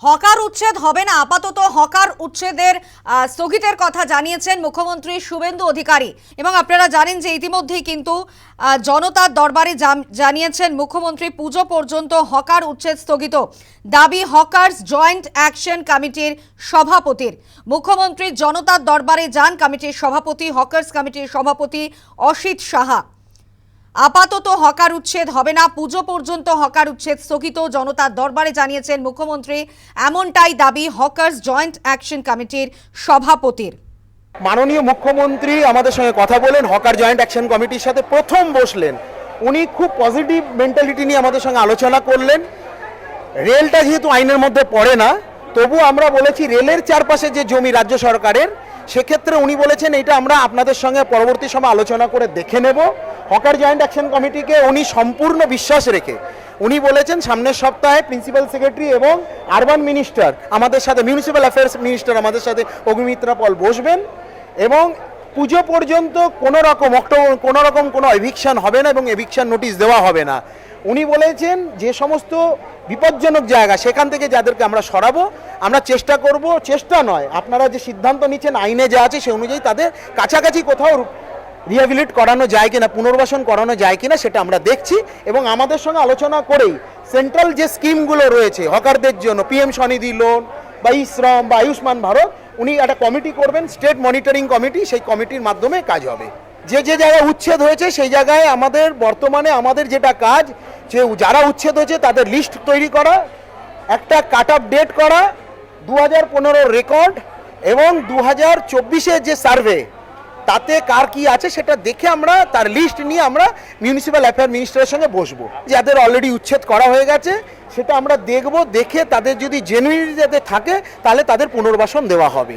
Hawker উচ্ছেদ হবে না, আপাতত হকার উচ্ছেদের স্থগিতের কথা জানিয়েছেন মুখ্যমন্ত্রী শুভেন্দু অধিকারী। এবং আপনারা জানেন যে ইতিমধ্যেই কিন্তু জনতার দরবারে জানিয়েছেন মুখ্যমন্ত্রী পুজো পর্যন্ত হকার উচ্ছেদ স্থগিত, দাবি হকার্স জয়েন্ট অ্যাকশন কমিটির সভাপতির। মুখ্যমন্ত্রী জনতার দরবারে যান কমিটির সভাপতি, হকার্স কমিটির সভাপতি অসিত সাহা। আপাতত হকার উচ্ছেদ হবে না, পুজো পর্যন্ত হকার উচ্ছেদ স্থগিত, জনতার দরবারে জানিয়েছেন মুখ্যমন্ত্রী। এমনটাই দাবি হকার্স জয়েন্ট অ্যাকশন কমিটির সভাপতির। মাননীয় মুখ্যমন্ত্রী আমাদের সঙ্গে কথা বলেন, হকার জয়েন্ট অ্যাকশন কমিটির সাথে প্রথম বসলেন। উনি খুব পজিটিভ মেন্টালিটি নিয়ে আমাদের সঙ্গে আলোচনা করলেন। রেলটা যেহেতু আইনের মধ্যে পড়ে না, তবু আমরা বলেছি রেলের চারপাশে যে জমি রাজ্য সরকারের, সেক্ষেত্রে উনি বলেছেন এটা আমরা আপনাদের সঙ্গে পরবর্তী সময় আলোচনা করে দেখে নেব। হকার জয়েন্ট অ্যাকশন কমিটিকে উনি সম্পূর্ণ বিশ্বাস রেখে উনি বলেছেন সামনের সপ্তাহে প্রিন্সিপাল সেক্রেটারি এবং আরবান মিনিস্টার আমাদের সাথে, মিউনিসিপ্যাল অ্যাফেয়ার্স মিনিস্টার আমাদের সাথে অগ্নিমিত্রা পল বসবেন এবং পুজো পর্যন্ত কোনো রকম কোনো এভিকশন হবে না এবং এভিকশন নোটিশ দেওয়া হবে না। উনি বলেছেন যে সমস্ত বিপজ্জনক জায়গা সেখান থেকে যাদেরকে আমরা সরাবো, আমরা চেষ্টা করব, চেষ্টা নয় আপনারা যে সিদ্ধান্ত নিচ্ছেন আইনে যা আছে সে অনুযায়ী তাদের কাছাকাছি কোথাও রিহ্যাবিলিট করানো যায় কিনা, পুনর্বাসন করানো যায় কিনা সেটা আমরা দেখছি। এবং আমাদের সঙ্গে আলোচনা করেই সেন্ট্রাল যে স্কিমগুলো রয়েছে হকারদের জন্য, পিএম স্বনিধি লোন বা ই শ্রম বা আয়ুষ্মান ভারত, উনি একটা কমিটি করবেন, স্টেট মনিটরিং কমিটি, সেই কমিটির মাধ্যমে কাজ হবে। যে যে জায়গায় উচ্ছেদ হয়েছে সেই জায়গায় আমাদের বর্তমানে যেটা কাজ, যে যারা উচ্ছেদ হয়েছে তাদের লিস্ট তৈরি করা, একটা কাট অফ ডেট করা, 2015 রেকর্ড এবং 2024 যে সার্ভে তাতে কার কি আছে সেটা দেখে আমরা তার লিস্ট নিয়ে আমরা মিউনিসিপ্যাল অ্যাফেয়ার মিনিস্টারের সঙ্গে বসবো। যাদের অলরেডি উচ্ছেদ করা হয়ে গেছে সেটা আমরা দেখব, দেখে তাদের যদি জেনুইনিটি থাকে তাহলে তাদের পুনর্বাসন দেওয়া হবে।